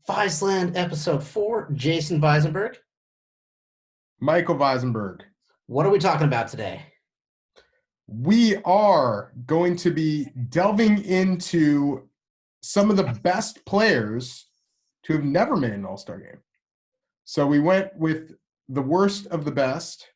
Viseland episode 4, Jason Visenberg. Michael Visenberg. What are we talking about today? We are going to be delving into some of the best players to have never made an All-Star game. So we went with the worst of the best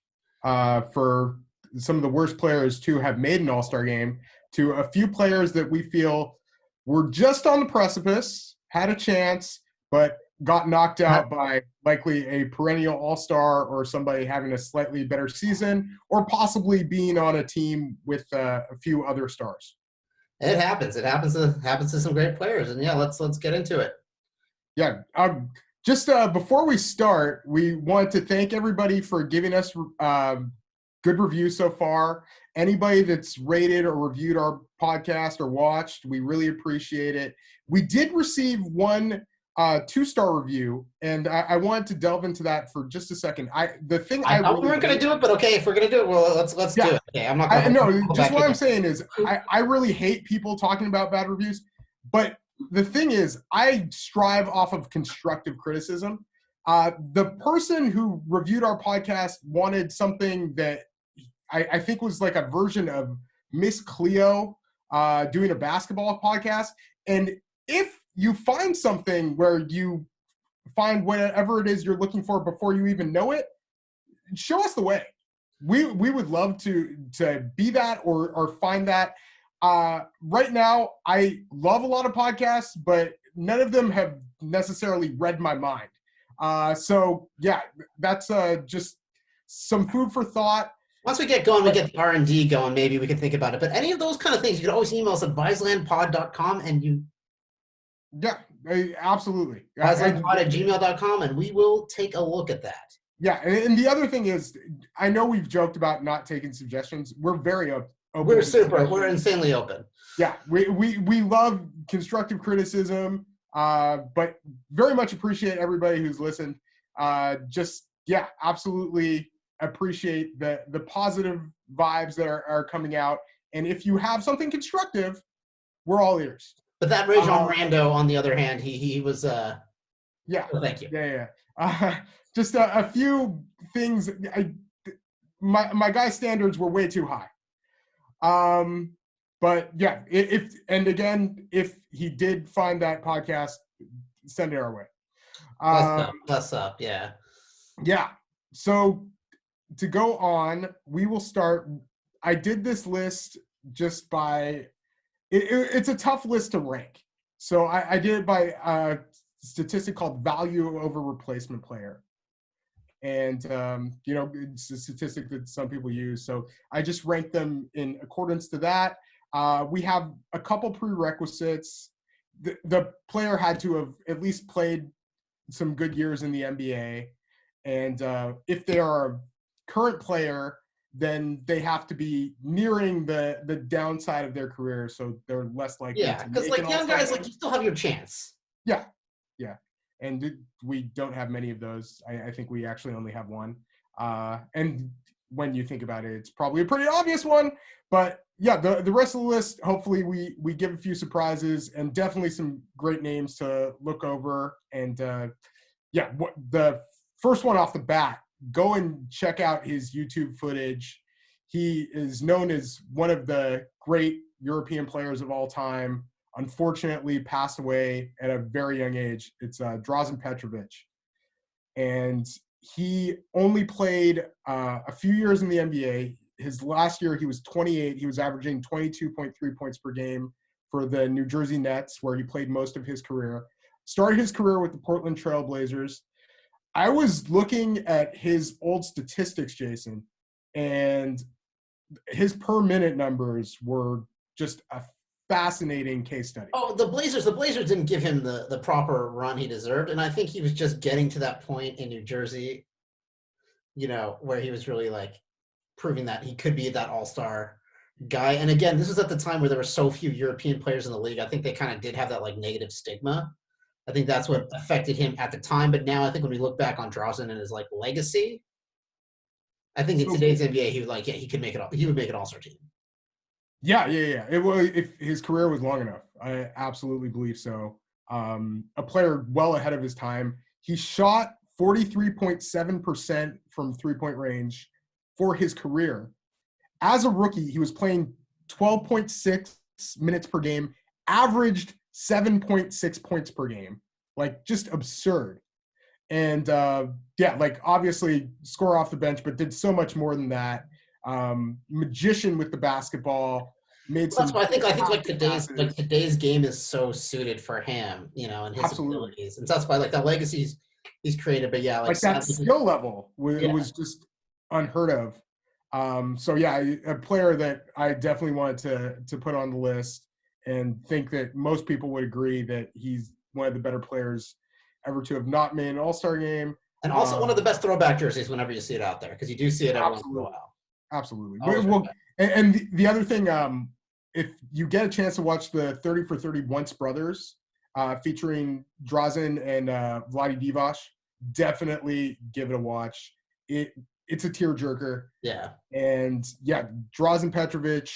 for some of the worst players to have made an All-Star game to a few players that we feel were just on the precipice, had a chance, but got knocked out by likely a perennial all-star or somebody having a slightly better season or possibly being on a team with a few other stars. It happens. It happens to some great players, and yeah, let's get into it. Yeah. Just before we start, we want to thank everybody for giving us good reviews so far. Anybody that's rated or reviewed our podcast or watched, we really appreciate it. We did receive one 2-star review, and I wanted to delve into that for just a second. I thought we weren't going to do it, but okay, if we're going to do it, well, let's do it. Okay, I'm not going to. No, just what I'm saying is, I really hate people talking about bad reviews, but the thing is, I strive off of constructive criticism. The person who reviewed our podcast wanted something that I think was like a version of Miss Cleo doing a basketball podcast. And if you find something where you find whatever it is you're looking for before you even know it, show us the way. We would love to be that or find that. Right now, I love a lot of podcasts, but none of them have necessarily read my mind. So yeah, that's just some food for thought. Once we get going, we get the R&D going, maybe we can think about it. But any of those kind of things, you can always email us at viselandpod.com and you... Yeah, absolutely. viselandpod@gmail.com, and we will take a look at that. Yeah, and the other thing is, I know we've joked about not taking suggestions. We're very open. We're insanely open. Yeah, we love constructive criticism, but very much appreciate everybody who's listened. Yeah, absolutely appreciate the positive vibes that are coming out. And if you have something constructive, we're all ears. But that Rajon Rondo, on the other hand, he was yeah. Well, thank you. Yeah. Just a few things. My guy's standards were way too high. But yeah, if he did find that podcast, send it our way. Plus up, yeah. Yeah. So to go on, we will start. I did this list just by. It's a tough list to rank. So I did it by a statistic called value over replacement player. And, it's a statistic that some people use. So I just ranked them in accordance to that. We have a couple prerequisites. The player had to have at least played some good years in the NBA. And if they are a current player, then they have to be nearing the downside of their career, so they're less likely. Yeah, because like young guys, like you still have your chance. Yeah, and we don't have many of those. I think we actually only have one. And when you think about it, it's probably a pretty obvious one. But yeah, the rest of the list, hopefully we give a few surprises and definitely some great names to look over. And the first one off the bat, go and check out his YouTube footage. He is known as one of the great European players of all time. Unfortunately, passed away at a very young age. It's Drazen Petrovic. And he only played a few years in the NBA. His last year, he was 28. He was averaging 22.3 points per game for the New Jersey Nets, where he played most of his career. Started his career with the Portland Trail Blazers. I was looking at his old statistics, Jason, and his per minute numbers were just a fascinating case study. Oh, the Blazers didn't give him the proper run he deserved, and I think he was just getting to that point in New Jersey, where he was really like proving that he could be that all-star guy. And again, this was at the time where there were so few European players in the league. I think they kind of did have that like negative stigma. I think that's what affected him at the time. But now I think when we look back on Drazen and his like legacy, I think in today's NBA, he could make it. He would make an all-star team. Yeah. It was, if his career was long enough. I absolutely believe so. a player well ahead of his time. He shot 43.7% from three-point range for his career. As a rookie, he was playing 12.6 minutes per game, averaged 7.6 points per game. Like, just absurd. And, like, obviously score off the bench, but did so much more than that. Magician with the basketball. Made Well, that's some why I think like passes. today's game is so suited for him, and his Absolutely. abilities, and that's why like the legacies he's created. But yeah, like Like, that sadly, skill level yeah. was just unheard of. So yeah, a player that I definitely wanted to put on the list, and think that most people would agree that he's one of the better players ever to have not made an All-Star game. And also one of the best throwback jerseys whenever you see it out there, because you do see it every once in a Absolutely. while. Absolutely. Always Well, and the other thing, if you get a chance to watch the 30 for 30 Once Brothers, featuring Drazen and Vlade Divac, definitely give it a watch. It's a tearjerker. Yeah. And yeah, Drazen Petrovic,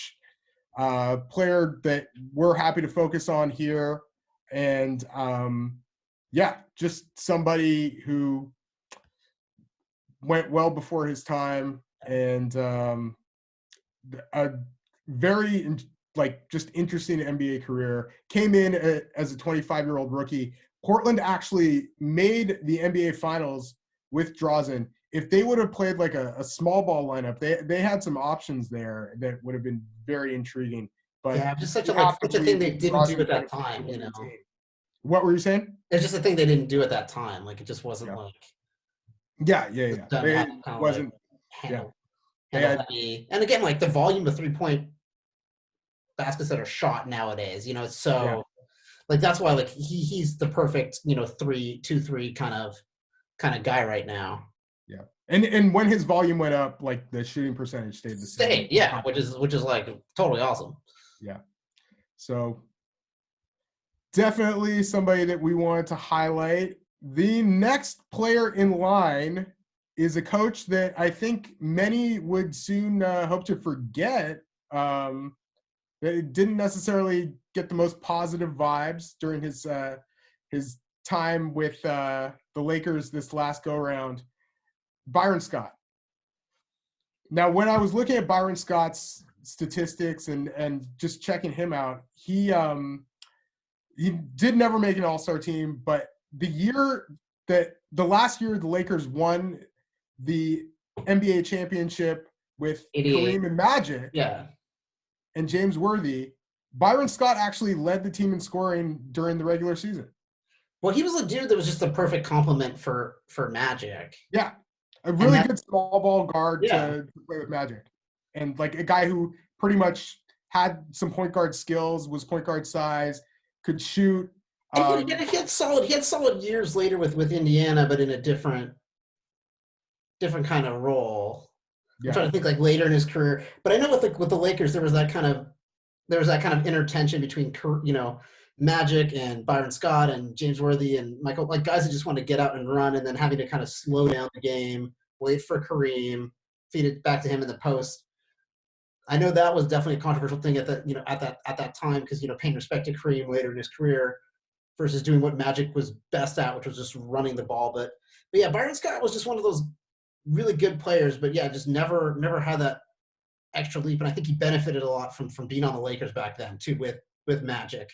player that we're happy to focus on here. And just somebody who went well before his time, and a very just interesting NBA career. Came in as a 25-year-old rookie. Portland actually made the NBA Finals with Drazen. If they would have played like a small ball lineup, they had some options there that would have been very intriguing. But Yeah, just such a thing they didn't do Drazen at that finished time, with the team. What were you saying? It's just a thing they didn't do at that time. Like, it just wasn't Yeah. done It kind of wasn't. handle Yeah. heavy. And again, like the volume of 3-point baskets that are shot nowadays, it's so like that's why like he's the perfect 2-3 kind of guy right now. Yeah, and when his volume went up, like the shooting percentage stayed the same. Yeah, which is like totally awesome. Yeah, so definitely somebody that we wanted to highlight. The next player in line is a coach that I think many would soon hope to forget. It didn't necessarily get the most positive vibes during his time with the Lakers this last go round. Byron Scott. Now, when I was looking at Byron Scott's statistics and just checking him out, he did never make an All-Star team, but the last year the Lakers won the NBA championship with 88. Kareem and Magic, and James Worthy, Byron Scott actually led the team in scoring during the regular season. Well, he was a dude that was just the perfect complement for Magic. Yeah, a really good small ball guard to play with Magic, and like a guy who pretty much had some point guard skills, was point guard size, could shoot. And he had solid years later with Indiana, but in a different kind of role. I'm trying to think like later in his career, but I know with the Lakers there was that kind of inner tension between Magic and Byron Scott and James Worthy and Michael, like guys that just want to get out and run, and then having to kind of slow down the game, wait for Kareem, feed it back to him in the post. I know that was definitely a controversial thing at that time, because paying respect to Kareem later in his career versus doing what Magic was best at, which was just running the ball. But yeah, Byron Scott was just one of those really good players, but yeah, just never had that extra leap. And I think he benefited a lot from being on the Lakers back then too, with Magic.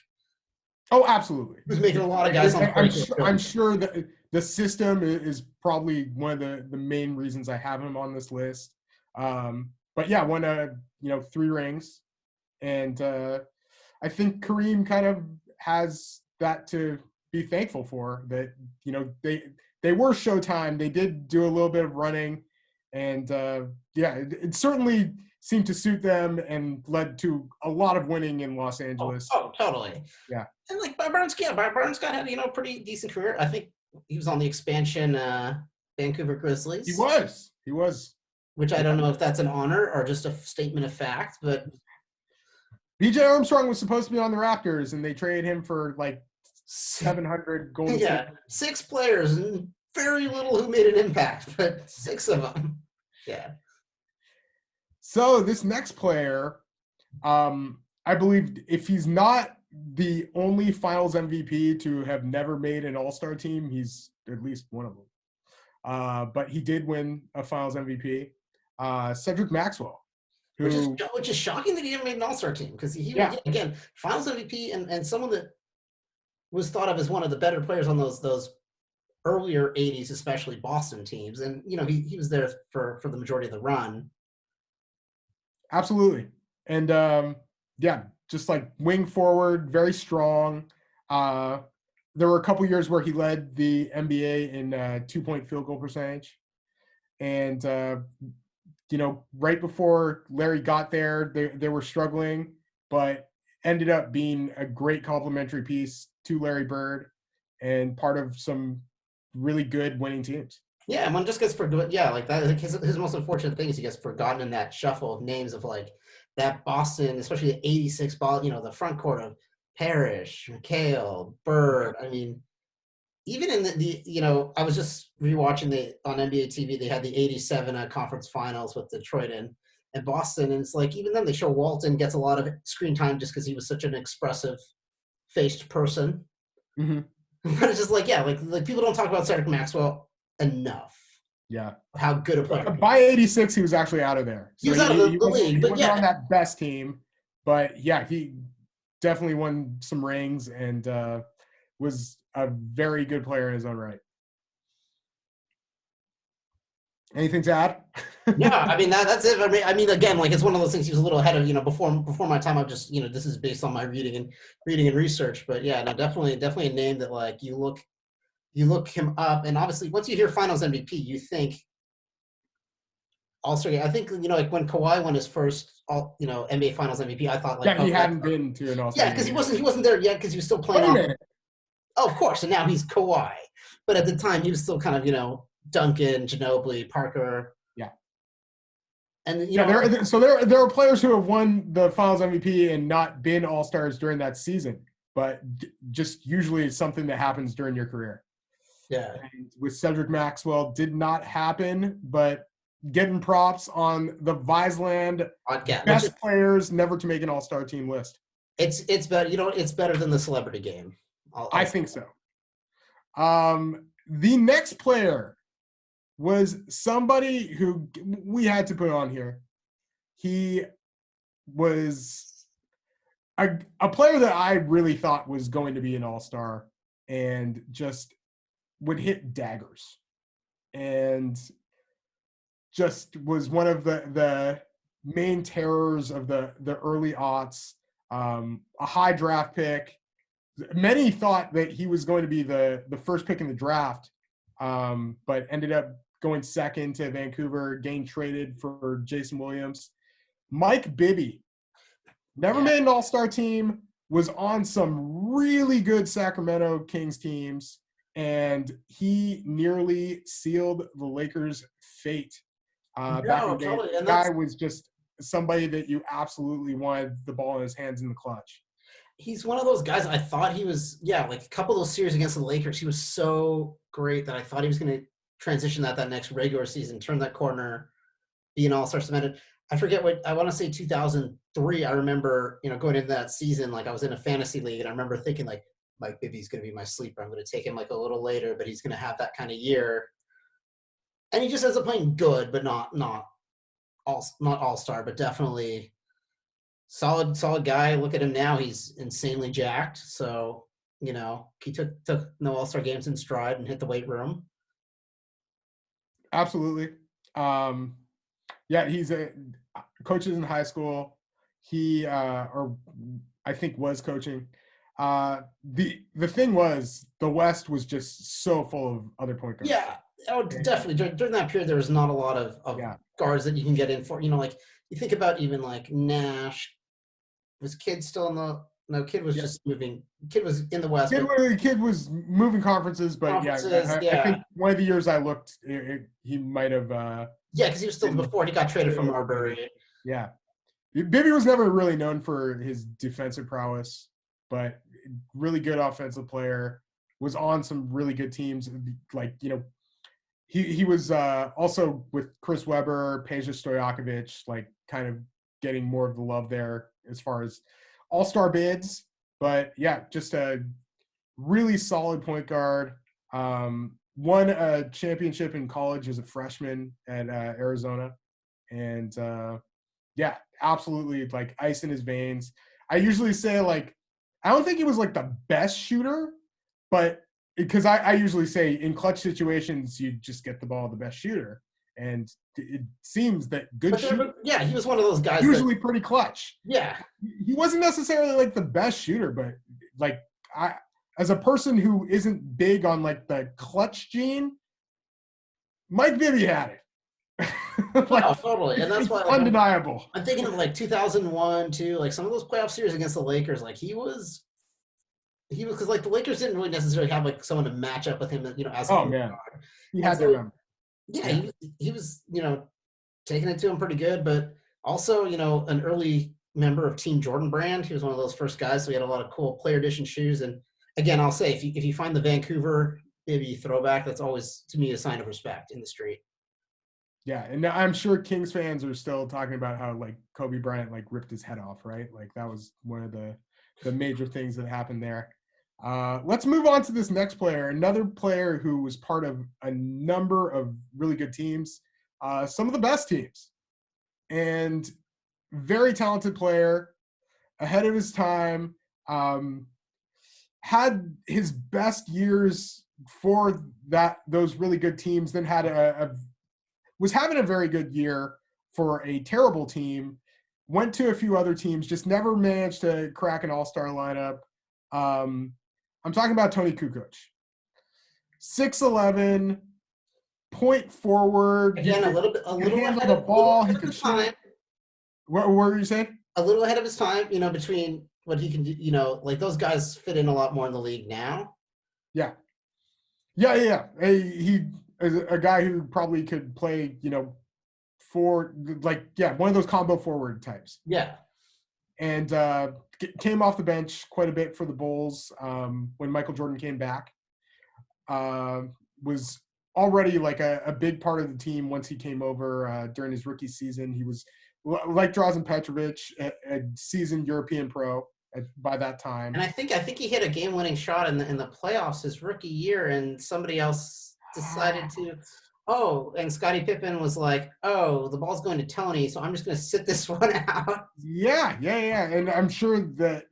Oh, absolutely. He was making a lot of guys on the I'm sure that the system is probably one of the main reasons I have him on this list. But yeah, won 3 rings, and I think Kareem kind of has that to be thankful for. That they were Showtime. They did do a little bit of running, and it certainly seemed to suit them and led to a lot of winning in Los Angeles. Oh, totally. Yeah. And like Byron Scott had a pretty decent career. I think he was on the expansion Vancouver Grizzlies. He was. Which I don't know if that's an honor or just a statement of fact, but BJ Armstrong was supposed to be on the Raptors, and they traded him for like 700 gold. Yeah, 6 players and very little who made an impact, but 6 of them. Yeah. So this next player, I believe if he's not the only Finals MVP to have never made an All-Star team. He's at least one of them. But he did win a Finals MVP. Cedric Maxwell, who which is shocking that he didn't make an All-Star team, because he yeah, again, Finals MVP and someone that was thought of as one of the better players on those earlier '80s, especially Boston teams, and he was there for the majority of the run. absolutely. And yeah, just like wing forward, very strong. There were a couple years where he led the NBA in 2-point field goal percentage. And, right before Larry got there, they were struggling, but ended up being a great complementary piece to Larry Bird and part of some really good winning teams. Yeah, and one just gets forgotten. Yeah, like that. Like his most unfortunate thing is he gets forgotten in that shuffle of names of like that Boston, especially the '86 ball. The front court of Parrish, McHale, Bird. I mean, even in I was just rewatching on NBA TV. They had the '87 conference finals with Detroit and Boston, and it's like even then they show Walton gets a lot of screen time just because he was such an expressive faced person. Mm-hmm. But it's just like, yeah, like people don't talk about Cedric Maxwell enough. Yeah. How good a player. By '86, he was actually out of there. So he was out of the league, but wasn't on that best team. But yeah, he definitely won some rings and was a very good player in his own right. Anything to add? Yeah, I mean that's it. I mean, again, like it's one of those things. He was a little ahead of before my time. I've just this is based on my reading and research. But yeah, no, definitely a name that like you look him up, and obviously once you hear Finals MVP, you think All-Star game. I think like when Kawhi won his first NBA Finals MVP, I thought like he hadn't been to an All-Star. Yeah, because he wasn't there yet because he was still playing. Wait a minute. Oh, of course, and now he's Kawhi, but at the time he was still kind of Duncan, Ginobili, Parker. Yeah. And there are players who have won the Finals MVP and not been All-Stars during that season, but just usually it's something that happens during your career. Yeah. And with Cedric Maxwell, did not happen, but getting props on the Viseland best players never to make an All-Star team list. It's better. It's better than the celebrity game. I think so. The next player was somebody who we had to put on here. He was a player that I really thought was going to be an all-star and just would hit daggers and just was one of the main terrors of the early aughts. A high draft pick. Many thought that he was going to be the first pick in the draft, but ended up going second to Vancouver, getting traded for Jason Williams. Mike Bibby, never made an all-star team, was on some really good Sacramento Kings teams, and he nearly sealed the Lakers' fate. Back in the day. Totally. The guy was just somebody that you absolutely wanted the ball in his hands in the clutch. He's one of those guys. I thought he was, like a couple of those series against the Lakers, he was so great that I thought he was going to transition that next regular season, turn that corner, be an all-star cemented. I forget what, I want to say 2003. I remember, going into that season, like I was in a fantasy league and I remember thinking like, Mike Bibby's going to be my sleeper. I'm going to take him like a little later, but he's going to have that kind of year. And he just ends up playing good, but not all-star, but definitely solid guy. Look at him now; he's insanely jacked. So he took no all-star games in stride and hit the weight room. Absolutely. He's coaches in high school. He or I think was coaching. The thing was the West was just so full of other point guards. Yeah. Oh, definitely. During that period, there was not a lot of guards that you can get in for. Like you think about even like Nash. Was Kidd still in the? No, Kidd was just moving. Kidd was in the West. Kidd was moving conferences, but I think one of the years I looked, he might have. Because he was still before he got traded from Marbury. Yeah, Bibby was never really known for his defensive prowess, but really good offensive player. Was on some really good teams, like He was also with Chris Webber, Peja Stojakovic, like kind of getting more of the love there as far as all-star bids. But yeah, just a really solid point guard. Won a championship in college as a freshman at Arizona, and yeah, absolutely like ice in his veins. I usually say like I don't think he was like the best shooter, but because I usually say in clutch situations you just get the ball the best shooter, and it seems that good shooter yeah, he was one of those guys usually pretty clutch. Yeah, he wasn't necessarily like the best shooter, but like I, as a person who isn't big on like the clutch gene, Mike Bibby had it. like, no, totally, and that's why like, undeniable. I'm thinking of like 2001 too, like some of those playoff series against the Lakers. Like he was because like the Lakers didn't really necessarily have like someone to match up with him, as oh man, he had their number. Yeah, he was taking it to him pretty good, but also an early member of Team Jordan brand. He was one of those first guys, so he had a lot of cool player edition shoes. And again, I'll say if you find the Vancouver Bibby throwback, that's always to me a sign of respect in the street. Yeah, and I'm sure Kings fans are still talking about how like Kobe Bryant like ripped his head off, right? Like that was one of the major things that happened there. Let's move on to this next player, another player who was part of a number of really good teams, some of the best teams, and very talented player, ahead of his time, had his best years for those really good teams, then had was having a very good year for a terrible team, went to a few other teams, just never managed to crack an all-star lineup. I'm talking about Tony Kukoc. 6'11", point forward. Again, a little ahead of the ball. He could shoot. What were you saying? A little ahead of his time, between what he can do, like those guys fit in a lot more in the league now. Yeah. He is a guy who probably could play, for like, one of those combo forward types. Yeah. And came off the bench quite a bit for the Bulls when Michael Jordan came back. Was already like a big part of the team once he came over during his rookie season. He was, like Drazen Petrovic, a seasoned European pro by that time. And I think he hit a game-winning shot in the playoffs his rookie year, and somebody else decided to. Oh, and Scottie Pippen was like, "Oh, the ball's going to Tony, so I'm just going to sit this one out." Yeah, and I'm sure that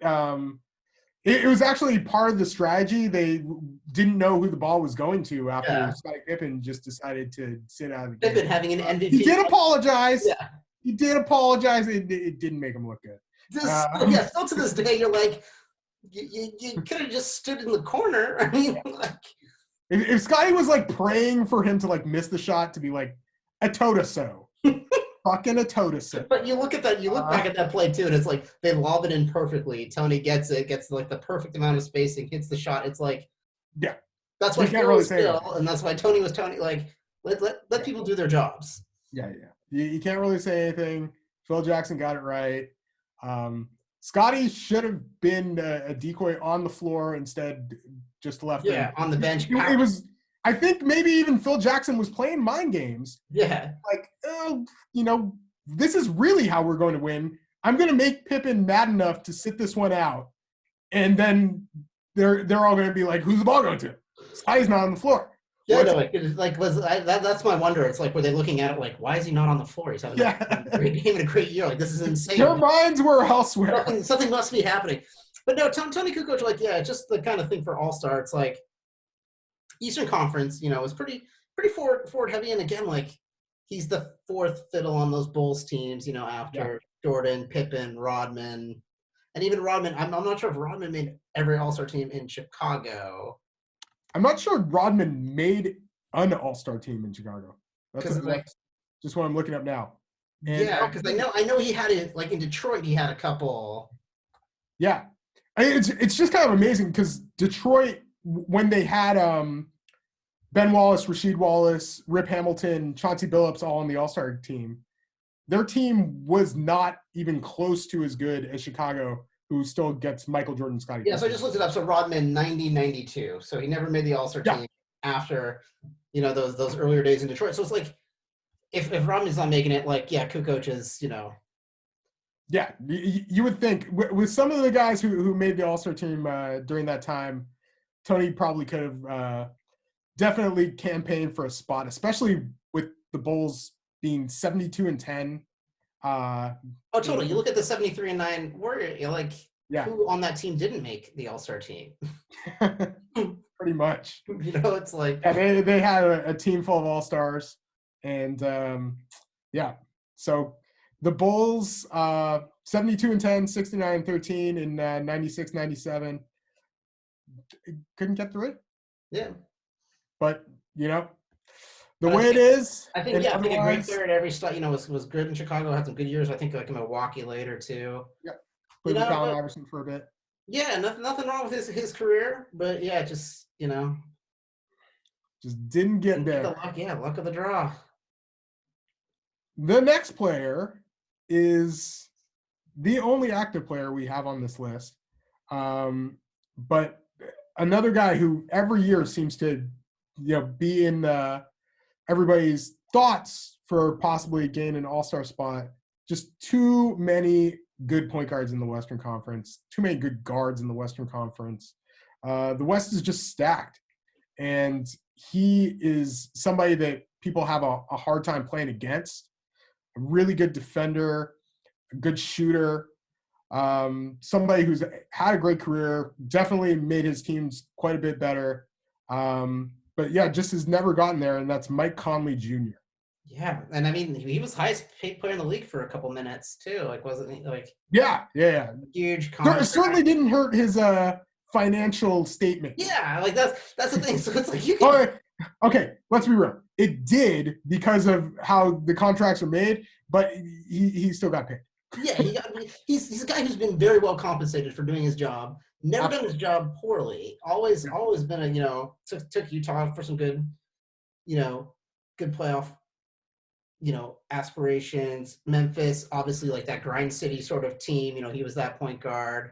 it was actually part of the strategy. They didn't know who the ball was going to after Scottie Pippen just decided to sit out of the game. Pippen having an MVP. He did apologize. Yeah. He did apologize. It didn't make him look good. Still to this day, you're like, you could have just stood in the corner. I mean, like, if Scottie was like praying for him to like miss the shot, to be like a Totoso, fucking a Totoso. But you look at that, you look back at that play too, and it's like they lob it in perfectly. Tony gets like the perfect amount of spacing, hits the shot. It's like, yeah, that's why Phil was Phil, and that's why Tony was Tony. Like, let people do their jobs. Yeah. You can't really say anything. Phil Jackson got it right. Scottie should have been a decoy on the floor, instead just left him on the bench. It was, I think maybe even Phil Jackson was playing mind games. Yeah. Like, this is really how we're going to win. I'm going to make Pippen mad enough to sit this one out. And then they're all going to be like, who's the ball going to? Scottie's not on the floor. Yeah, no, that's my wonder. It's like, were they looking at it like, why is he not on the floor? He's having a great game and a great year. Like, this is insane. Their minds were elsewhere. Something must be happening. But no, Tony Kukoc, like, just the kind of thing for All-Star. It's like Eastern Conference, was pretty forward heavy. And again, like, he's the fourth fiddle on those Bulls teams, after Jordan, Pippen, Rodman. And even Rodman, I'm not sure if Rodman made every All-Star team in Chicago. I'm not sure Rodman made an All-Star team in Chicago. That's just what I'm looking up now. And because I know he had it, like in Detroit, he had a couple. Yeah, it's just kind of amazing because Detroit, when they had Ben Wallace, Rasheed Wallace, Rip Hamilton, Chauncey Billups all on the All-Star team, their team was not even close to as good as Chicago, who still gets Michael Jordan, Scottie. Yeah, so I just looked it up. So Rodman, 90-92. So he never made the All-Star team after, those earlier days in Detroit. So it's like, if Rodman's not making it, like, Kukoc is, Yeah, you would think with some of the guys who made the All-Star team during that time, Tony probably could have definitely campaigned for a spot, especially with the Bulls being 72-10. Oh, totally. You look at the 73-9 Warrior, you're like, Yeah, who on that team didn't make the All-Star team? pretty much. It's like, Yeah, they had a team full of all-stars, and yeah, so the Bulls 72-10, 69-13 in 96-97 couldn't get through it, yeah. but the But way it is, I think and yeah, I think a great otherwise, player at every start, was good in Chicago, had some good years. I think like in Milwaukee later too. yeah, played with Allen But Iverson for a bit. yeah, nothing wrong with his career, but yeah, just Just didn't get didn't get the there. luck. Yeah, luck of the draw. The next player is the only active player we have on this list, but another guy who every year seems to be in everybody's thoughts for possibly gaining an all-star spot. Just too many good point guards in the Western Conference, too many good guards in the Western Conference. The West is just stacked, and he is somebody that people have a hard time playing against. A really good defender, a good shooter, somebody who's had a great career, definitely made his teams quite a bit better. But yeah, just has never gotten there, and that's Mike Conley Jr. Yeah, and I mean he was highest paid player in the league for a couple minutes too. Like wasn't he like Yeah. huge It contract? certainly didn't hurt his financial statements. Yeah, like that's the thing. So it's like you can. Okay, let's be real. It did because of how the contracts are made, but he still got paid. Yeah, he's a guy who's been very well compensated for doing his job. Never done his job poorly. Always been a took Utah for some good, good playoff, aspirations. Memphis, obviously like that grind city sort of team. He was that point guard.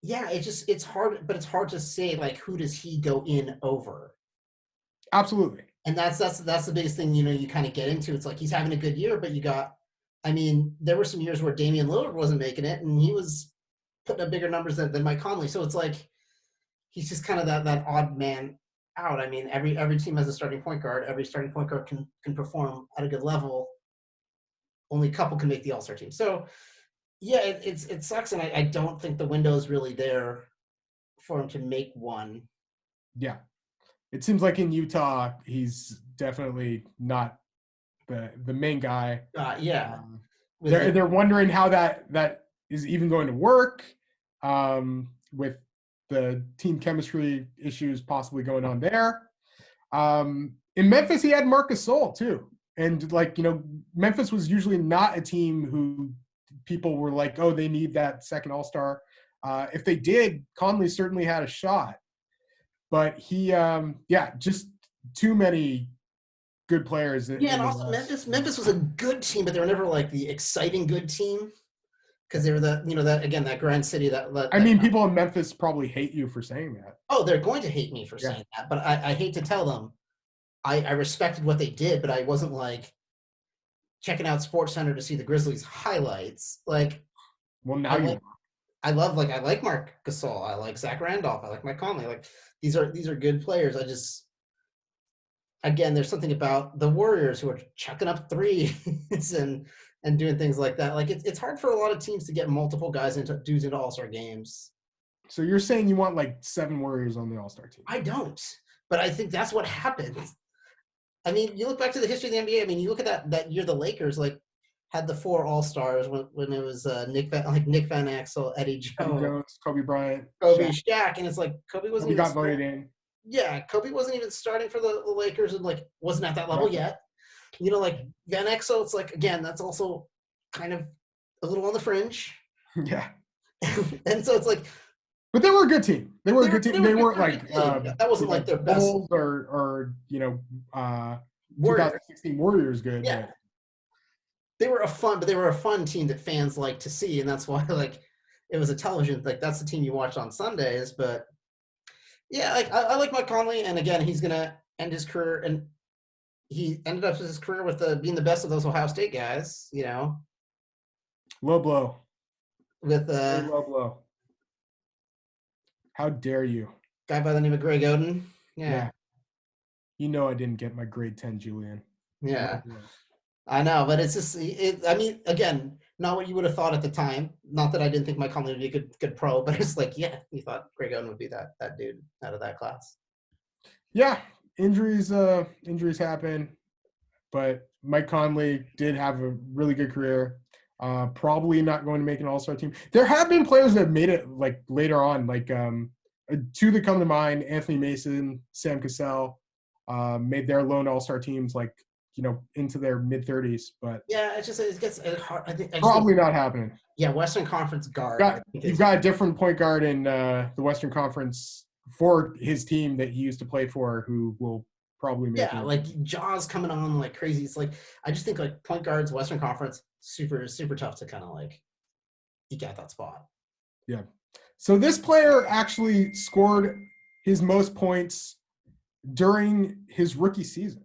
Yeah, it's hard, but it's hard to say like who does he go in over. Absolutely. And that's the biggest thing, you kind of get into. It's like he's having a good year, but there were some years where Damian Lillard wasn't making it, and he was putting up bigger numbers than Mike Conley. So it's like he's just kind of that odd man out. I mean, every team has a starting point guard. Every starting point guard can perform at a good level. Only a couple can make the All-Star team. So yeah, it sucks, and I don't think the window is really there for him to make one. Yeah. It seems like in Utah, he's definitely not the main guy. Yeah. They're wondering how that is even going to work with the team chemistry issues possibly going on there. In Memphis, he had Marc Gasol too. And Memphis was usually not a team who people were like, oh, they need that second All-Star. If they did, Conley certainly had a shot. But he, just too many good players. Yeah, and also Memphis was a good team, but they were never like the exciting good team because they were that grind city. People in Memphis probably hate you for saying that. Oh, they're going to hate me for saying that, but I hate to tell them. I respected what they did, but I wasn't like checking out SportsCenter to see the Grizzlies highlights. Like, well, now I like Marc Gasol. I like Zach Randolph. I like Mike Conley. Like these are good players. Again, there's something about the Warriors who are chucking up threes and doing things like that. Like it's hard for a lot of teams to get multiple guys into All-Star games. So you're saying you want like 7 Warriors on the All-Star team? I don't, but I think that's what happened. I mean, you look back to the history of the NBA. I mean, you look at that year the Lakers had the 4 All-Stars when it was Nick Van Exel, Eddie Jones, Kobe Bryant, Shaq, and it's like Kobe wasn't even got voted in. Yeah, Kobe wasn't even starting for the Lakers and wasn't at that level yet. Like Van Exel, it's like again that's also kind of a little on the fringe. Yeah, and so it's like. But they were a good team. They were a good team. They weren't like that wasn't like their best Bulls or 2016 Warriors good. Yeah. But. They were a fun team that fans like to see, and that's why it was a television that's the team you watch on Sundays. But yeah, I like Mike Conley, and again he's gonna end his career, and he ended up his career with being the best of those Ohio State guys. Low blow. with Very a low blow. How dare you? guy by the name of Greg Oden. Yeah. Yeah, You know I didn't get my grade 10, Julian. Low yeah. blow. I know, but it's just I mean, again, not what you would have thought at the time. Not that I didn't think Mike Conley would be a good pro, but it's like, yeah, you thought Greg Oden would be that dude out of that class. Yeah, injuries happen, but Mike Conley did have a really good career. Probably not going to make an All-Star team. There have been players that have made it like later on, like two that come to mind: Anthony Mason, Sam Cassell, made their lone All-Star teams like into their mid-30s, but Yeah, it gets hard. I just think probably not happening. yeah, Western Conference guard. I Got think you've is got a different point guard in the Western Conference for his team that he used to play for, who will probably make yeah, it. like Jaws coming on like crazy. It's like I just think like point guards, Western Conference, super tough to kind of like eke out that spot. Yeah. So this player actually scored his most points during his rookie season,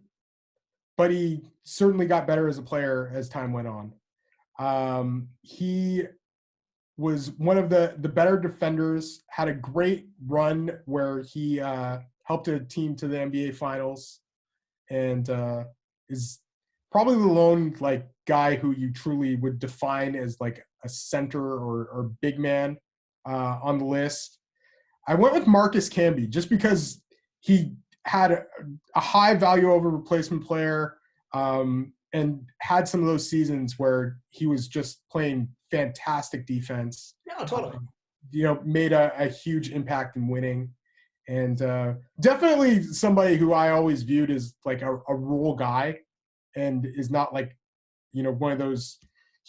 but he certainly got better as a player as time went on. He was one of the better defenders, had a great run where he helped a team to the NBA Finals, and is probably the lone like guy who you truly would define as like a center or big man on the list. I went with Marcus Camby just because he had a high value over replacement player, and had some of those seasons where he was just playing fantastic defense. No, totally. Made a huge impact in winning. And definitely somebody who I always viewed as like a role guy, and is not like, one of those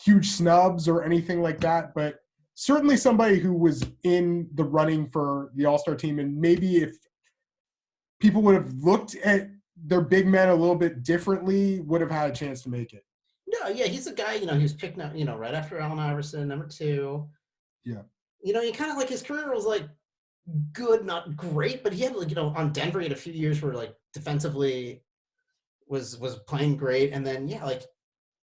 huge snubs or anything like that, but certainly somebody who was in the running for the All-Star team. And maybe if people would have looked at their big men a little bit differently, would have had a chance to make it. No, yeah, he's a guy, he was picked up, right after Allen Iverson, number 2. Yeah. He kind of like his career was like good, not great, but he had like, on Denver, he had a few years where like defensively was playing great. And then, yeah, like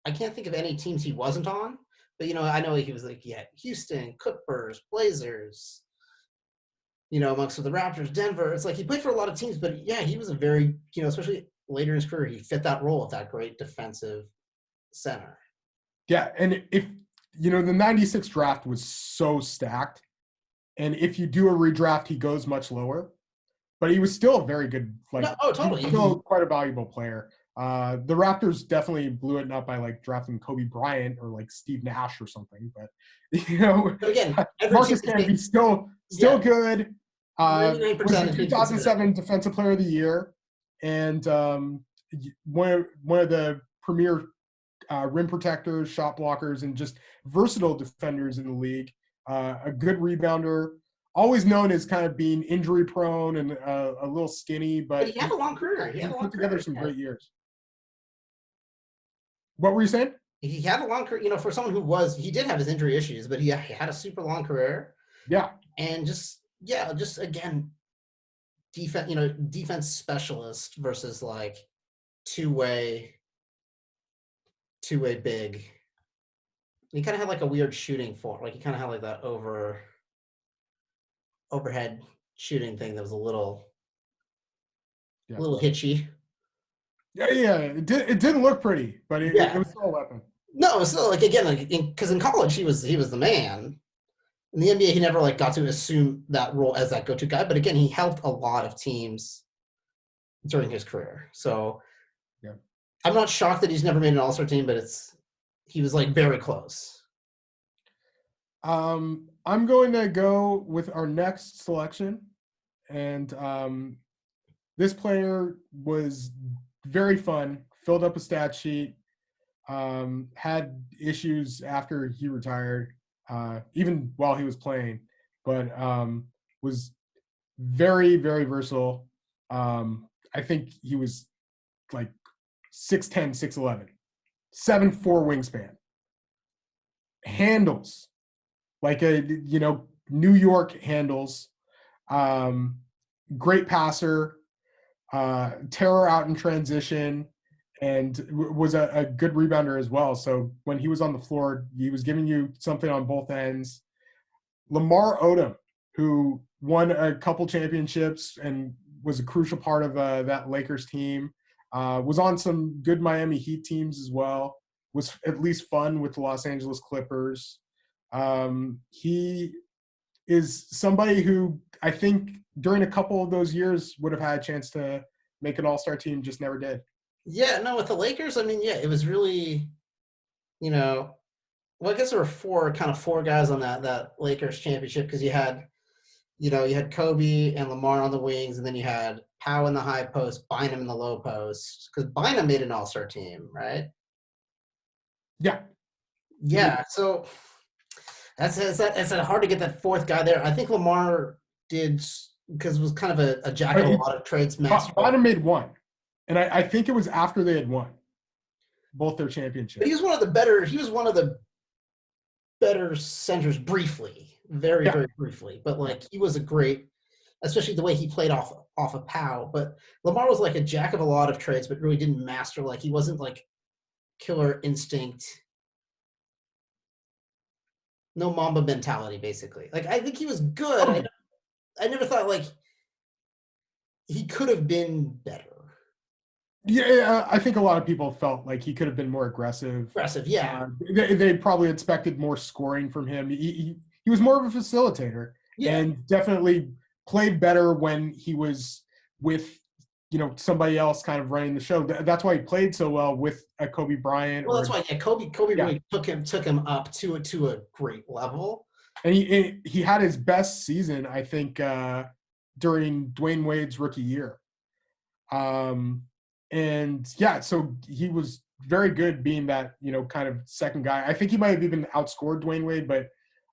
I can't think of any teams he wasn't on, but I know he was like, yeah, Houston, Clippers, Blazers, amongst the Raptors, Denver. It's like he played for a lot of teams, but yeah, he was a very, especially later in his career, he fit that role of that great defensive center. Yeah, and if the 96 draft was so stacked, and if you do a redraft, he goes much lower, but he was still a very good, like, no, oh, totally. Still quite a valuable player. The Raptors definitely blew it up by like drafting Kobe Bryant or like Steve Nash or something, but But again, Marcus Camby still yeah, good. Was 99% the 2007 Defensive Player of the Year, and one of the premier rim protectors, shot blockers, and just versatile defenders in the league. A good rebounder, always known as kind of being injury prone and a little skinny, but he had a long career. He put together some great years. What were you saying? He had a long career, for someone he did have his injury issues, but he had a super long career. Yeah. And just again, defense specialist versus like two-way big. He kind of had like a weird shooting form. Like he kind of had like that overhead shooting thing that was a little hitchy. Yeah. It didn't look pretty, but it was still a weapon. No, it's still like, again, like because in college he was the man. In the NBA, he never like got to assume that role as that go-to guy. But again, he helped a lot of teams during his career. So yeah, I'm not shocked that he's never made an All-Star team, but he was like very close. I'm going to go with our next selection, and this player was very fun. Filled up a stat sheet. Had issues after he retired, even while he was playing, but was very, very versatile. I think he was like 6'10", 6'11", 7'4" wingspan. Handles like New York handles. Great passer, terror out in transition, and was a good rebounder as well. So when he was on the floor, he was giving you something on both ends. Lamar Odom, who won a couple championships and was a crucial part of that Lakers team, was on some good Miami Heat teams as well, was at least fun with the Los Angeles Clippers. He is somebody who I think during a couple of those years would have had a chance to make an all-star team, just never did. Yeah, no, with the Lakers, I mean, yeah, it was really, you know, well, I guess there were four guys on that Lakers championship because you had Kobe and Lamar on the wings, and then you had Powell in the high post, Bynum in the low post, because Bynum made an all-star team, right? Yeah. Yeah, so it's hard to get that fourth guy there. I think Lamar did because it was kind of a jack of a lot of trades match. Bottom made one, and I think it was after they had won both their championships. But he was one of the better. He was one of the better centers briefly, very briefly. But like he was a great, especially the way he played off of Powell. But Lamar was like a jack of a lot of trades, but really didn't master. Like he wasn't like killer instinct. No Mamba mentality, basically. Like I think he was good. I never thought like he could have been better. Yeah, I think a lot of people felt like he could have been more aggressive. Yeah. They probably expected more scoring from him. He was more of a facilitator, and definitely played better when he was with somebody else kind of running the show. That's why he played so well with a Kobe Bryant. Well, that's why Kobe really took him up to a great level. And he had his best season, I think, during Dwayne Wade's rookie year. And yeah, so he was very good being that, kind of second guy. I think he might have even outscored Dwayne Wade, but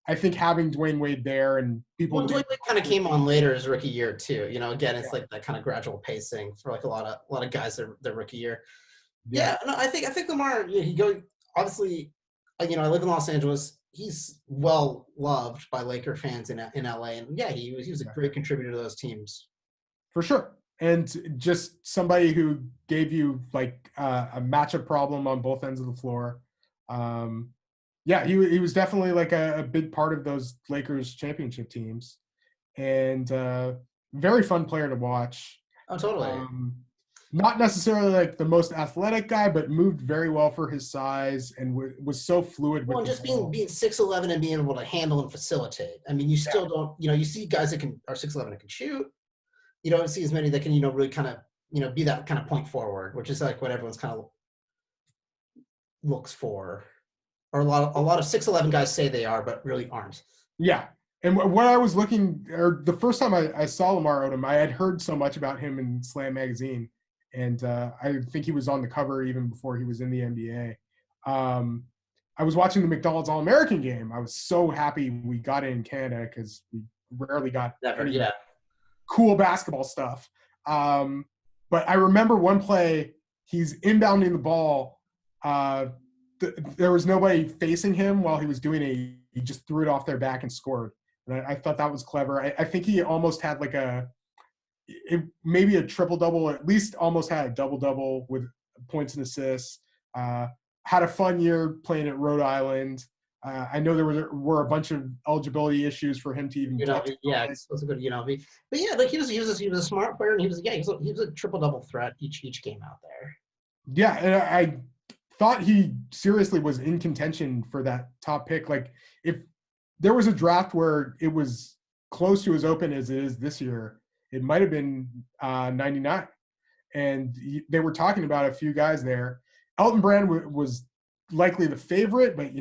I think having Dwayne Wade there and people. Well, Dwayne Wade kind of came on later his rookie year too. Again, it's like that kind of gradual pacing for like a lot of guys their rookie year. Yeah, no, I think Lamar. He goes obviously. I live in Los Angeles. He's well loved by Laker fans in LA, and yeah, he was a great contributor to those teams. For sure. And just somebody who gave you like a matchup problem on both ends of the floor. Yeah, he was definitely like a big part of those Lakers championship teams, and very fun player to watch. Oh, totally. Not necessarily like the most athletic guy, but moved very well for his size and was so fluid. Well, just being 6'11" and being able to handle and facilitate. I mean, you still don't. You see guys that are 6'11" and can shoot. You don't see as many that can, really kind of, be that kind of point forward, which is like what everyone's kind of looks for, or a lot of 6'11" guys say they are, but really aren't. Yeah, and what I was looking, or the first time I saw Lamar Odom, I had heard so much about him in Slam magazine, and I think he was on the cover even before he was in the NBA. I was watching the McDonald's All-American game. I was so happy we got it in Canada because we rarely got cool basketball stuff. But I remember one play, he's inbounding the ball. There was nobody facing him while he was doing it. He just threw it off their back and scored. And I thought that was clever. I think he almost had like maybe a triple-double, or at least almost had a double-double with points and assists. Had a fun year playing at Rhode Island. I know there were a bunch of eligibility issues for him to even get to yeah, he's supposed to go to UNLV. But yeah, like he was a smart player, and he was a triple-double threat each game out there. Yeah, and I thought he seriously was in contention for that top pick. Like if there was a draft where it was close to as open as it is this year, it might have been 99. And they were talking about a few guys there. Elton Brand was likely the favorite, but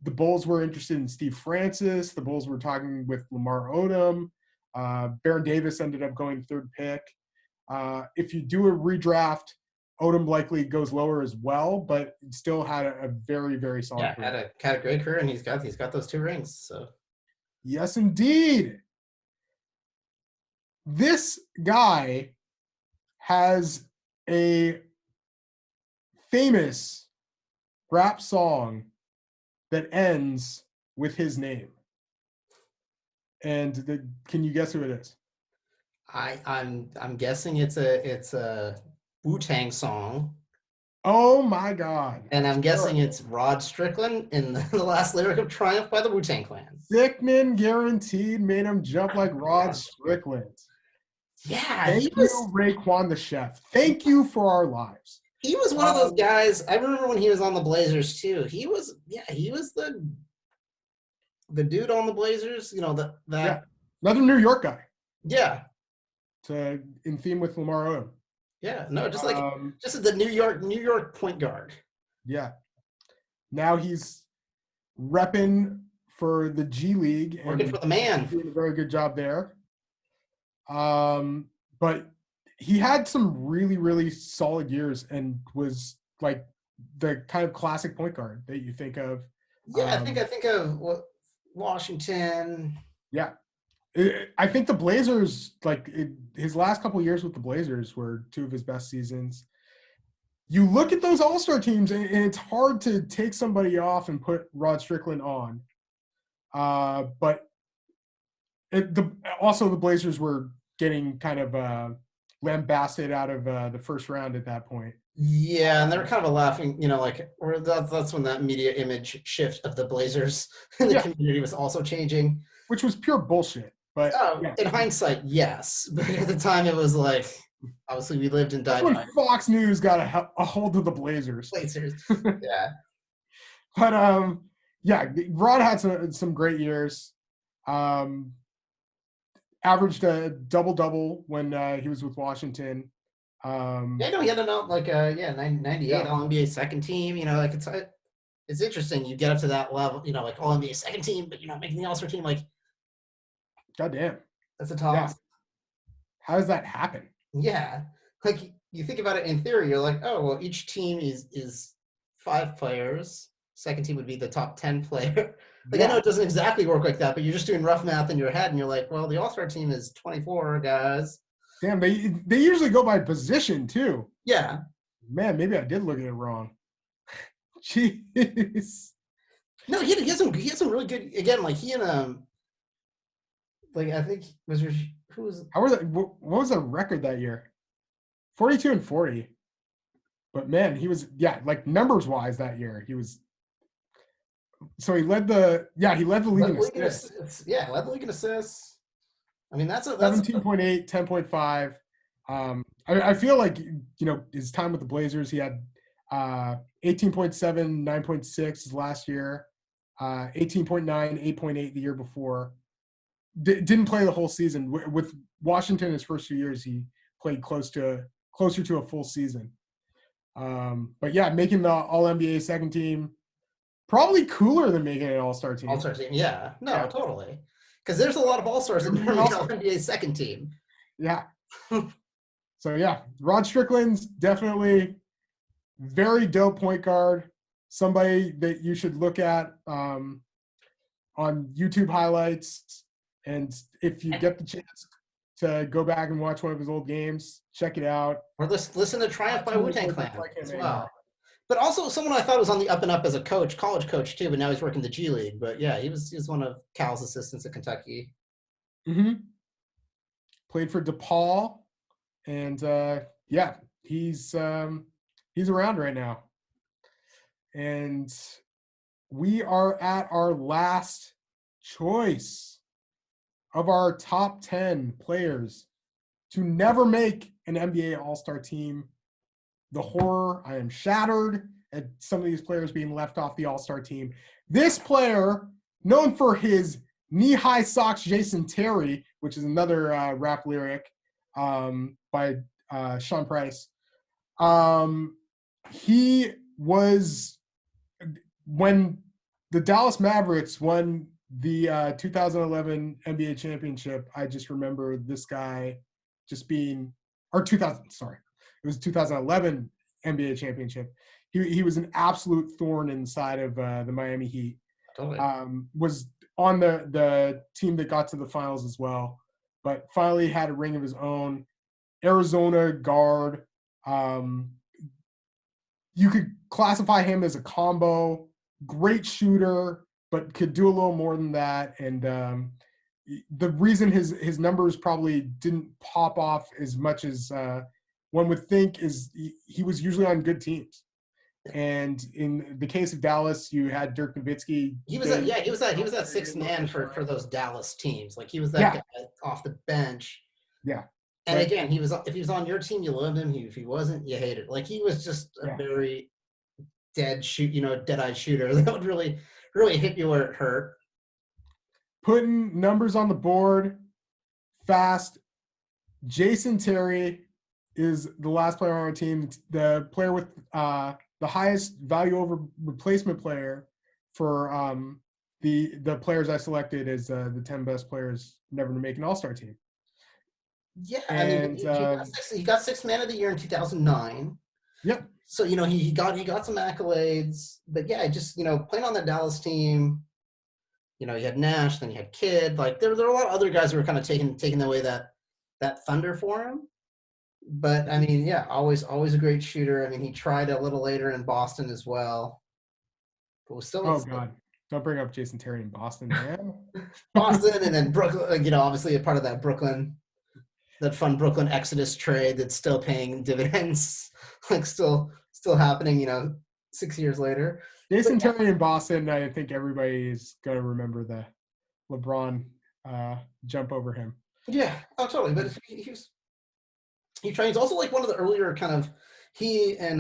the Bulls were interested in Steve Francis. The Bulls were talking with Lamar Odom. Baron Davis ended up going third pick. If you do a redraft, Odom likely goes lower as well, but still had a very, very solid career. Had a great career, and he's got those 2 rings. So yes, indeed. This guy has a famous rap song that ends with his name. And can you guess who it is? I'm guessing it's a Wu-Tang song. Oh my God. And I'm guessing Terrible. it's Rod Strickland in the last lyric of Triumph by the Wu-Tang Clan. Dickman guaranteed made him jump like Rod Rod Strickland. Strickland. Yeah, Thank you, Raekwon the Chef. Thank you for our lives. he was one of those Um, guys. I remember when he was on the Blazers too. He was the dude on the Blazers. yeah, another New York guy Yeah, in theme with Lamar Odom. yeah. No, Um, just the New York point guard. yeah. Now he's repping for the G League Working and for the man. doing a very good job there. But he had some really, really solid years and was like the kind of classic point guard that you think of. Yeah, I think of Washington. Yeah. I think the Blazers, his last couple of years with the Blazers were two of his best seasons. You look at those All-Star teams, and it's hard to take somebody off and put Rod Strickland on. But also the Blazers were getting kind of lambasted out of the first round at that point. Yeah, and they were kind of a laughing, or that's when that media image shift of the Blazers in the community was also changing. Which was pure bullshit. But in hindsight, yes. But at the time, it was like, obviously, we lived and died that's by when Fox News got a hold of the Blazers. Blazers. Yeah. But Rod had some great years. Averaged a double-double when he was with Washington. He had an 98 All NBA second team. It's interesting. You get up to that level, like All NBA second team, but you're not making the All-Star team. Like, goddamn, that's a tough. Yeah. How does that happen? Yeah, like you think about it in theory, you're like, oh well, each team is 5 players. Second team would be the top 10 player. I know it doesn't exactly work like that, but you're just doing rough math in your head, and you're like, well, the All-Star team is 24 guys. Damn, they usually go by position too. Yeah. Man, maybe I did look at it wrong. Jeez. No, he had some really good. Again, like he and I think who was. How was that? What was the record that year? 42-40. But man, he was numbers wise that year. He was. So he led the league in assists. Yeah, led the league in assists. I mean, that's 17.8, 10.5. I feel like his time with the Blazers, he had 18.7, 9.6 last year, 18.9, 8.8 the year before. Didn't play the whole season. With Washington, his first 2 years, he played closer to a full season. But yeah, making the All NBA second team, probably cooler than making an All-Star team. All-Star team, yeah. No, totally. Because there's a lot of All-Stars in the NBA second team. Yeah. So yeah, Rod Strickland's definitely very dope point guard. Somebody that you should look at on YouTube highlights. And if you get the chance to go back and watch one of his old games, check it out. Or listen to Triumph by Wu-Tang Clan as well. But also someone I thought was on the up and up as a coach, college coach too, but now he's working the G League. But yeah, he was one of Cal's assistants at Kentucky. Mm-hmm. Played for DePaul, and he's around right now. And we are at our last choice of our top 10 players to never make an NBA All-Star team. The horror, I am shattered at some of these players being left off the All-Star team. This player, known for his knee-high socks, Jason Terry, which is another rap lyric by Sean Price. He was, when the Dallas Mavericks won the 2011 NBA championship, I just remember this guy just being, or 2000, sorry. It was 2011 NBA championship. He was an absolute thorn in the side of the Miami Heat. Totally. Was on the team that got to the finals as well, but finally had a ring of his own. Arizona guard. You could classify him as a combo. Great shooter, but could do a little more than that. And the reason his numbers probably didn't pop off as much as one would think is he was usually on good teams. And in the case of Dallas, you had Dirk Nowitzki. He was that, yeah, he was that sixth man for those Dallas teams. Like he was that guy off the bench. Yeah. And again, if he was on your team, you loved him. If he wasn't, you hated. Like he was just a very dead-eyed shooter that would really hit you where it hurt. Putting numbers on the board fast. Jason Terry is the last player on our team, the player with the highest value over replacement player for the players I selected as the 10 best players never to make an All-Star team. Yeah, and he got sixth man of the year in 2009. Yep. So he got some accolades, but yeah, just playing on the Dallas team. You had Nash, then you had Kidd. Like there were a lot of other guys who were kind of taking away that thunder for him. But I mean, yeah, always a great shooter. I mean, he tried a little later in Boston as well, but was still. Oh God, don't bring up Jason Terry in Boston, man. Boston and then Brooklyn. Obviously a part of that fun Brooklyn Exodus trade that's still paying dividends, like still happening. 6 years later. Jason Terry in Boston. I think everybody is gonna remember the LeBron jump over him. Yeah, oh totally. But he trains also like one of the earlier kind of he and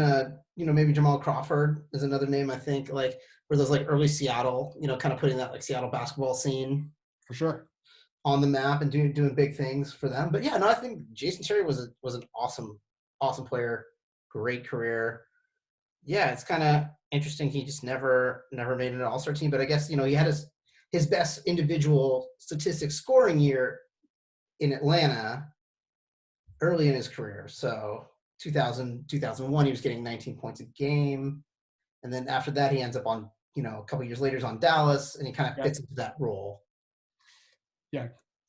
maybe Jamal Crawford is another name I think like were those like early Seattle kind of putting that like Seattle basketball scene for sure on the map and doing big things for them. But yeah, no, I think Jason Terry was an awesome player, great career. Yeah, it's kind of interesting. He just never made an All-Star team, but I guess he had his best individual statistics scoring year in Atlanta early in his career. So 2001, he was getting 19 points a game. And then after that, he ends up on, a couple years later, on Dallas, and he kind of fits into that role. Yeah.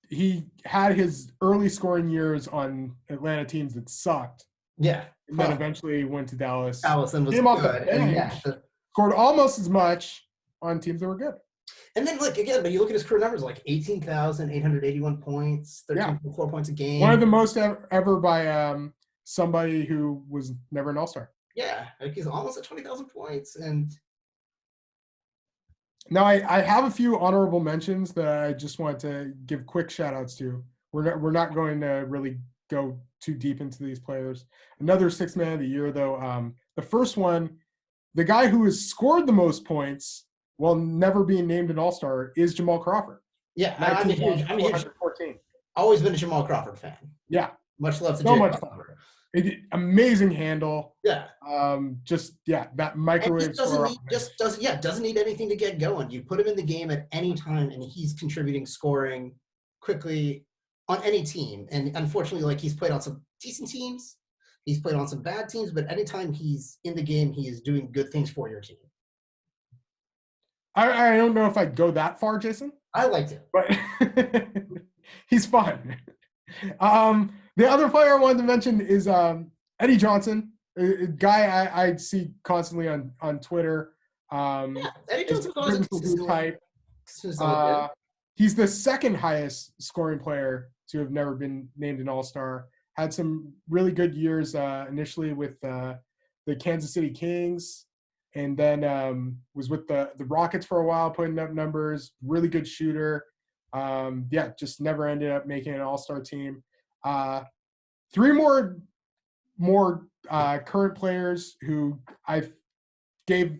He had his early scoring years on Atlanta teams that sucked. Yeah. And then eventually went to Dallas. Dallas and was came good. Off the bench, scored almost as much on teams that were good. And then, but you look at his career numbers, like 18,881 points, 13.4 points a game. One of the most ever by somebody who was never an All-Star. Yeah, like he's almost at 20,000 points. And now I have a few honorable mentions that I just want to give quick shout-outs to. We're not going to really go too deep into these players. Another sixth man of the year, though. The first one, the guy who has scored the most points while never being named an All-Star is Jamal Crawford. Yeah, I'm a huge always been a Jamal Crawford fan. Yeah. Much love to Jamal Crawford. Amazing handle. Yeah. That microwave score. Doesn't need anything to get going. You put him in the game at any time and he's contributing scoring quickly on any team. And unfortunately, like he's played on some decent teams. He's played on some bad teams, but anytime he's in the game, he is doing good things for your team. I don't know if I'd go that far, Jason. I liked it. But he's fun. The other player I wanted to mention is Eddie Johnson, a guy I see constantly on Twitter. Eddie Johnson's always type. He's the second highest scoring player to have never been named an All-Star. Had some really good years initially with the Kansas City Kings, and then was with the Rockets for a while, putting up numbers. Really good shooter. Just never ended up making an All-Star team. Three more current players who I gave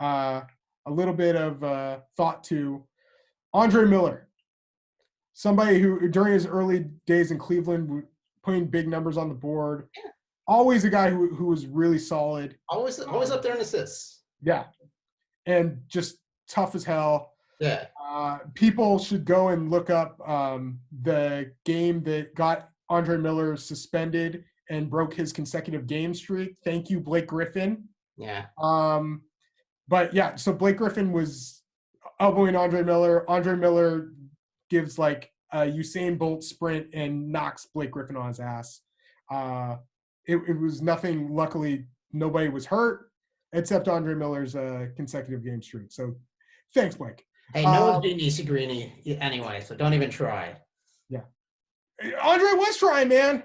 a little bit of thought to. Andre Miller, somebody who during his early days in Cleveland, putting big numbers on the board. Yeah. Always a guy who was really solid. Always up there in assists. Yeah, and just tough as hell. Yeah. People should go and look up the game that got Andre Miller suspended and broke his consecutive game streak. Thank you, Blake Griffin. Yeah. So Blake Griffin was elbowing Andre Miller. Andre Miller gives like a Usain Bolt sprint and knocks Blake Griffin on his ass. It was nothing. Luckily, nobody was hurt except Andre Miller's consecutive game streak. So thanks, Blake. Hey, no one's being Nisi-Greeny anyway, so don't even try. Yeah. Andre was trying, man.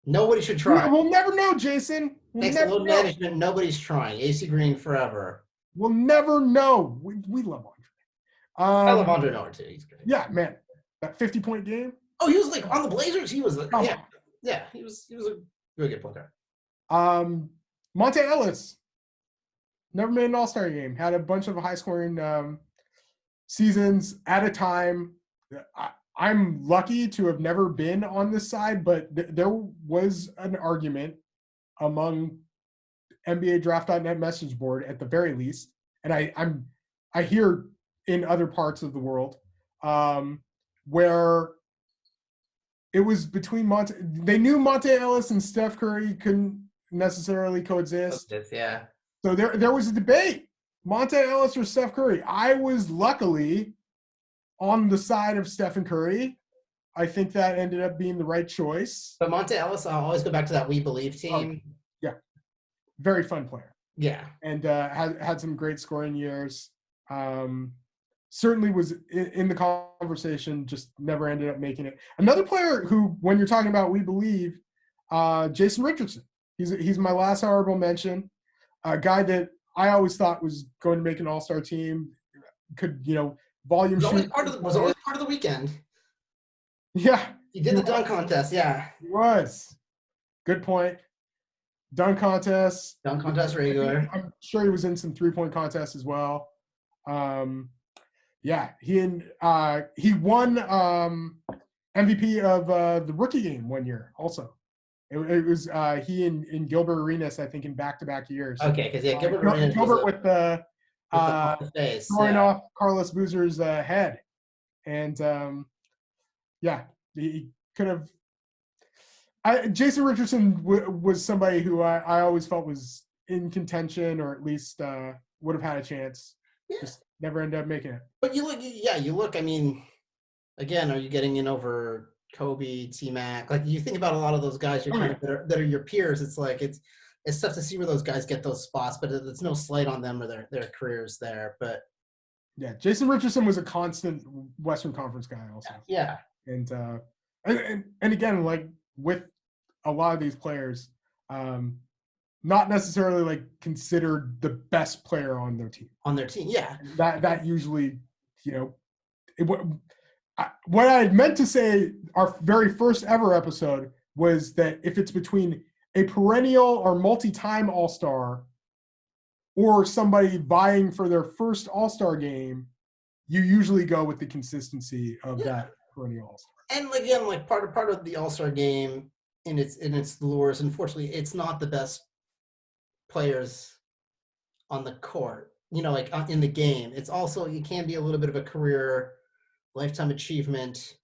Nobody should try. We'll never know, Jason. We'll Thanks to never load know. management, nobody's trying. AC Green forever. We'll never know. We love I love Andre. Andre Miller too. He's great. Yeah, man, that 50-point game. Oh, he was like on the Blazers. He was Come yeah, yeah. He was a really good player. Monte Ellis never made an All-Star game. Had a bunch of high-scoring seasons at a time. I'm lucky to have never been on this side, but there was an argument among NBA Draft.net message board at the very least, and I hear in other parts of the world where it was between Monte. They knew Monte Ellis and Steph Curry couldn't necessarily coexist. Yeah. So there was a debate: Monte Ellis or Steph Curry. I was luckily on the side of Stephen Curry. I think that ended up being the right choice. But Monte Ellis, I'll always go back to that We Believe team. Yeah, very fun player. Yeah, and had some great scoring years. Certainly was in the conversation, just never ended up making it. Another player who, when you're talking about We Believe, Jason Richardson. He's my last honorable mention. A guy that I always thought was going to make an All-Star team. Could volume was always shoot. was always part of the weekend. Yeah, He did the dunk contest. Yeah, he was. Good point. Dunk contest. Dunk contest regular. I'm sure he was in some 3-point contests as well. Yeah, he won MVP of the rookie game one year also. It was he and Gilbert Arenas, I think, in back-to-back years. Okay, because Gilbert Arenas with the face, throwing off Carlos Boozer's head, and yeah, he could have. Jason Richardson was somebody who I always felt was in contention, or at least would have had a chance. Yeah. Just never ended up making it. But you look. I mean, again, are you getting in over Kobe, T-Mac? Like, you think about a lot of those guys that are your peers. It's like it's tough to see where those guys get those spots, but it's no slight on them or their careers there. But yeah, Jason Richardson was a constant Western Conference guy also. Yeah, and again, like with a lot of these players, not necessarily like considered the best player on their team. Yeah. That usually, what I meant to say, our very first ever episode, was that if it's between a perennial or multi-time All-Star or somebody vying for their first All-Star game, you usually go with the consistency of that perennial All-Star. And again, like part of the All-Star game in its lures, unfortunately, it's not the best players on the court, like in the game. It's also, it can be a little bit of a career lifetime achievement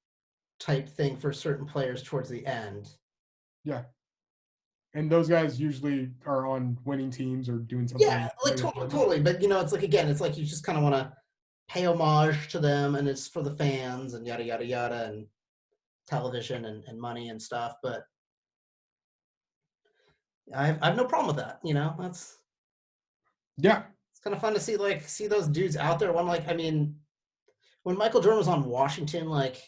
type thing for certain players towards the end. Yeah. And those guys usually are on winning teams or doing something. Yeah, like totally. But it's like, again, it's like you just kind of want to pay homage to them, and it's for the fans and yada yada yada, and television and money and stuff. But I have no problem with that. That's it's kind of fun to see those dudes out there. When Michael Jordan was on Washington, like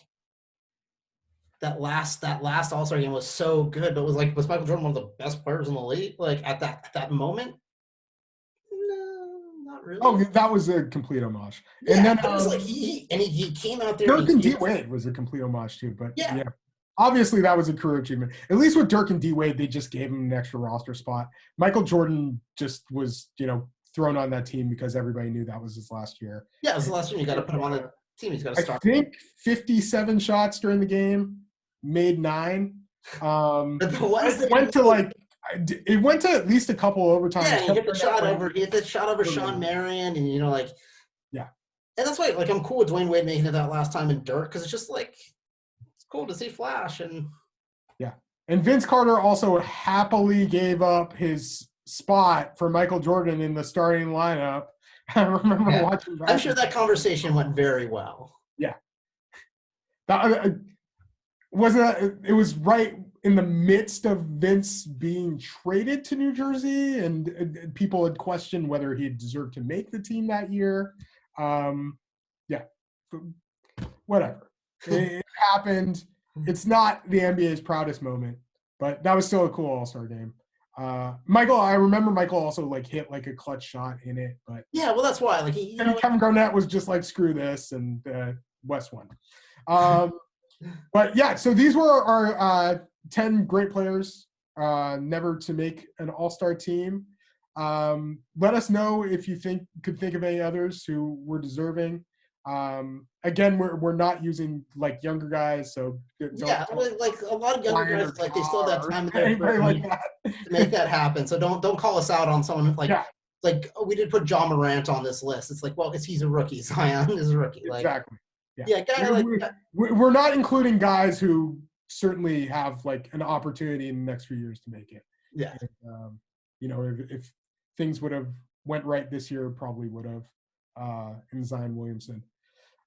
that last All-Star game was so good, but was Michael Jordan one of the best players in the league? Like at that moment? No, not really. Oh, that was a complete homage. Yeah, and then it was like he came out there. Dirk and D Wade was a complete homage too, but yeah. Obviously, that was a career achievement. At least with Dirk and D Wade, they just gave him an extra roster spot. Michael Jordan just was, thrown on that team because everybody knew that was his last year. Yeah, it was the last year. You got to put him on the team. He's got to start. I think 57 shots during the game, made 9. It went to at least a couple overtimes. Yeah, he hit the shot over Sean Marion, and yeah. And that's why, like, I'm cool with Dwayne Wade making it that last time in Dirk, because it's just like it's cool to see Flash. And yeah, and Vince Carter also happily gave up his spot for Michael Jordan in the starting lineup. I remember watching that. I'm sure that conversation went very well. Yeah. It was right in the midst of Vince being traded to New Jersey, and people had questioned whether he deserved to make the team that year. Yeah. Whatever. It happened. It's not the NBA's proudest moment, but that was still a cool All-Star game. Michael, I remember Michael also like hit like a clutch shot in it, but Yeah, well, that's why. Like, Kevin Garnett was just like, screw this, and West won. But yeah, so these were our 10 great players never to make an all-star team. Let us know if you could think of any others who were deserving. Again, we're not using like younger guys, so yeah, like a lot of younger guys, like they still have that time in their career like that. to make that happen. So don't call us out on someone like we did put John Morant on this list. It's like, well, because he's a rookie. Zion is a rookie. Like, exactly. Yeah, we're not including guys who certainly have like an opportunity in the next few years to make it. Yeah. And, if things would have went right this year, probably would have in Zion Williamson.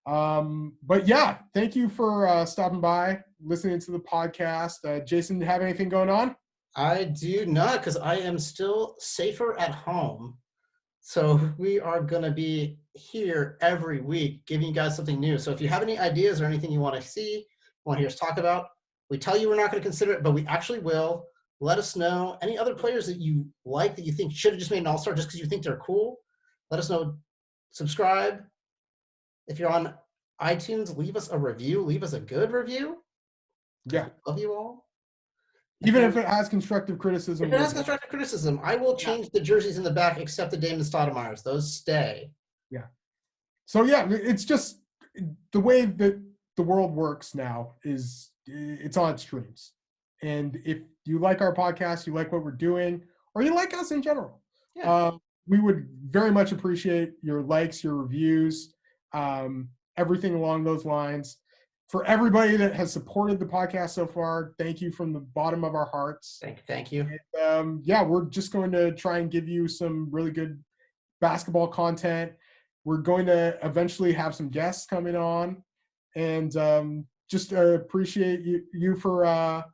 But yeah, thank you for stopping by, listening to the podcast. Jason, do you have anything going on? I do not, because I am still safer at home. So we are going to be here every week giving you guys something new. So if you have any ideas or anything you want to see, want to hear us talk about, we tell you we're not going to consider it, but we actually will. Let us know. Any other players that you like that you think should have just made an all-star just because you think they're cool, let us know. Subscribe. If you're on iTunes, leave us a review. Leave us a good review. Yeah. Love you all. Even if it has constructive criticism. If it has constructive criticism, I will change the jerseys in the back except the Damon Stoudemire's. Those stay. Yeah. So, yeah, it's just the way that the world works now is it's on streams. And if you like our podcast, you like what we're doing, or you like us in general, we would very much appreciate your likes, your reviews, everything along those lines. For everybody that has supported the podcast so far, thank you from the bottom of our hearts. Thank you. And, we're just going to try and give you some really good basketball content. We're going to eventually have some guests coming on, and just appreciate you for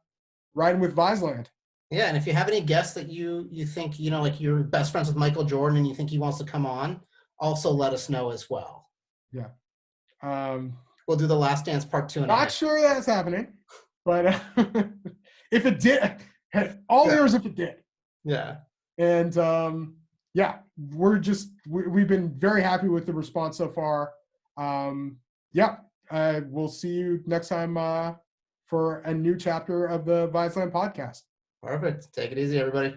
riding with Viseland. Yeah, and if you have any guests that you think, like you're best friends with Michael Jordan and you think he wants to come on, also let us know as well. Yeah. We'll do the Last Dance Part 2. Not sure that's happening, but if it did, all ears if it did. Yeah. And we've been very happy with the response so far. We'll see you next time for a new chapter of the Viseland podcast. Perfect. Take it easy, everybody.